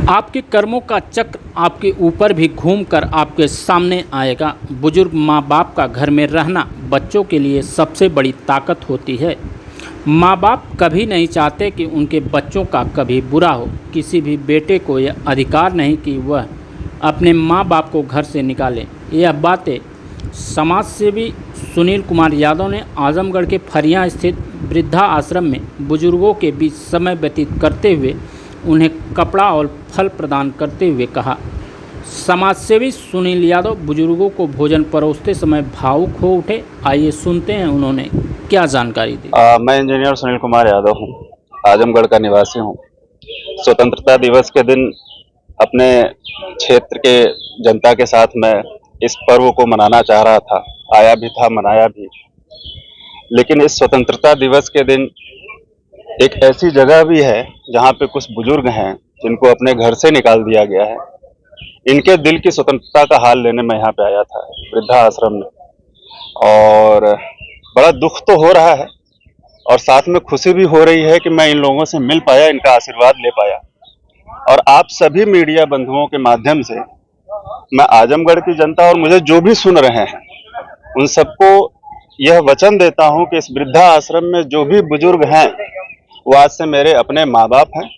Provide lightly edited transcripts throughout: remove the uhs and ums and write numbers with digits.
आपके कर्मों का चक्र आपके ऊपर भी घूमकर आपके सामने आएगा। बुजुर्ग माँ बाप का घर में रहना बच्चों के लिए सबसे बड़ी ताकत होती है। माँ बाप कभी नहीं चाहते कि उनके बच्चों का कभी बुरा हो। किसी भी बेटे को यह अधिकार नहीं कि वह अपने माँ बाप को घर से निकाले। यह बातें समाज सेवी सुनील कुमार यादव ने आजमगढ़ के फरियां स्थित वृद्धा आश्रम में बुजुर्गों के बीच समय व्यतीत करते हुए उन्हें कपड़ा और फल प्रदान करते हुए कहा। समाजसेवी सुनील यादव बुजुर्गों को भोजन परोसते समय भावुक हो उठे। आइए सुनते हैं उन्होंने क्या जानकारी दी। मैं इंजीनियर सुनील कुमार यादव हूँ, आजमगढ़ का निवासी हूँ। स्वतंत्रता दिवस के दिन अपने क्षेत्र के जनता के साथ मैं इस पर्व को मनाना चाह रहा था, आया भी था, मनाया भी। लेकिन इस स्वतंत्रता दिवस के दिन एक ऐसी जगह भी है जहाँ पे कुछ बुजुर्ग हैं जिनको अपने घर से निकाल दिया गया है। इनके दिल की स्वतंत्रता का हाल लेने मैं यहाँ पे आया था वृद्धा आश्रम में, और बड़ा दुख तो हो रहा है और साथ में खुशी भी हो रही है कि मैं इन लोगों से मिल पाया, इनका आशीर्वाद ले पाया। और आप सभी मीडिया बंधुओं के माध्यम से मैं आजमगढ़ की जनता और मुझे जो भी सुन रहे हैं उन सबको यह वचन देता हूं कि इस वृद्धा आश्रम में जो भी बुजुर्ग हैं वो आज से मेरे अपने माँ बाप हैं।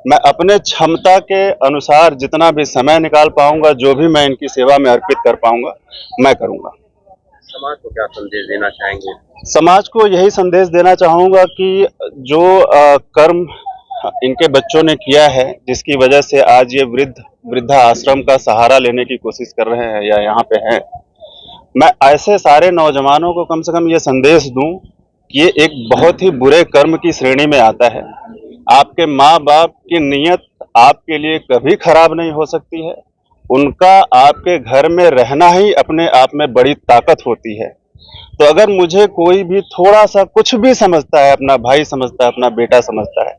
मैं अपने क्षमता के अनुसार जितना भी समय निकाल पाऊंगा, जो भी मैं इनकी सेवा में अर्पित कर पाऊंगा, मैं करूंगा। समाज को क्या संदेश देना चाहेंगे? समाज को यही संदेश देना चाहूंगा कि जो कर्म इनके बच्चों ने किया है, जिसकी वजह से आज ये वृद्धा आश्रम का सहारा लेने की कोशिश कर रहे हैं या यहाँ पे हैं, मैं ऐसे सारे नौजवानों को कम से कम ये संदेश दूं कि ये एक बहुत ही बुरे कर्म की श्रेणी में आता है। आपके माँ बाप की नीयत आपके लिए कभी खराब नहीं हो सकती है। उनका आपके घर में रहना ही अपने आप में बड़ी ताकत होती है। तो अगर मुझे कोई भी थोड़ा सा कुछ भी समझता है, अपना भाई समझता है, अपना बेटा समझता है,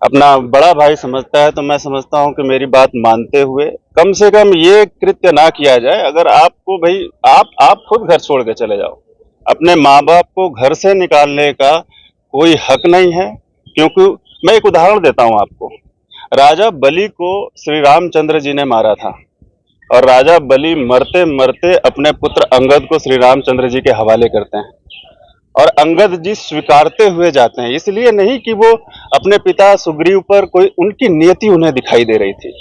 अपना बड़ा भाई समझता है, तो मैं समझता हूं कि मेरी बात मानते हुए कम से कम ये कृत्य ना किया जाए। अगर आपको भाई आप खुद घर छोड़ के चले जाओ, अपने माँ बाप को घर से निकालने का कोई हक नहीं है। क्योंकि मैं एक उदाहरण देता हूं आपको। राजा बलि को श्री रामचंद्र जी ने मारा था और राजा बलि मरते मरते अपने पुत्र अंगद को श्री रामचंद्र जी के हवाले करते हैं और अंगद जी स्वीकारते हुए जाते हैं। इसलिए नहीं कि वो अपने पिता सुग्रीव पर कोई उनकी नियति उन्हें दिखाई दे रही थी,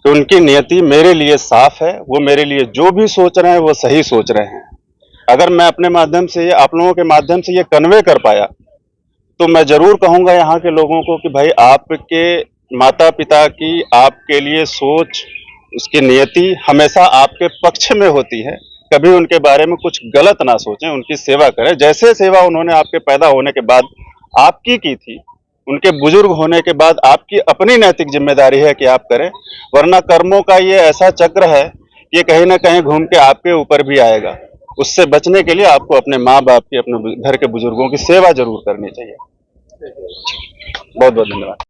तो उनकी नियति मेरे लिए साफ है। वो मेरे लिए जो भी सोच रहे हैं वो सही सोच रहे हैं। अगर मैं अपने माध्यम से, आप लोगों के माध्यम से ये कन्वे कर पाया, तो मैं जरूर कहूंगा यहाँ के लोगों को कि भाई आपके माता पिता की आपके लिए सोच, उसकी नियति हमेशा आपके पक्ष में होती है। कभी उनके बारे में कुछ गलत ना सोचें, उनकी सेवा करें। जैसे सेवा उन्होंने आपके पैदा होने के बाद आपकी की थी, उनके बुजुर्ग होने के बाद आपकी अपनी नैतिक जिम्मेदारी है कि आप करें। वरना कर्मों का ये ऐसा चक्र है कि कहीं ना कहीं घूम के आपके ऊपर भी आएगा। उससे बचने के लिए आपको अपने माँ बाप की, अपने घर के बुजुर्गों की सेवा जरूर करनी चाहिए। बहुत बहुत धन्यवाद।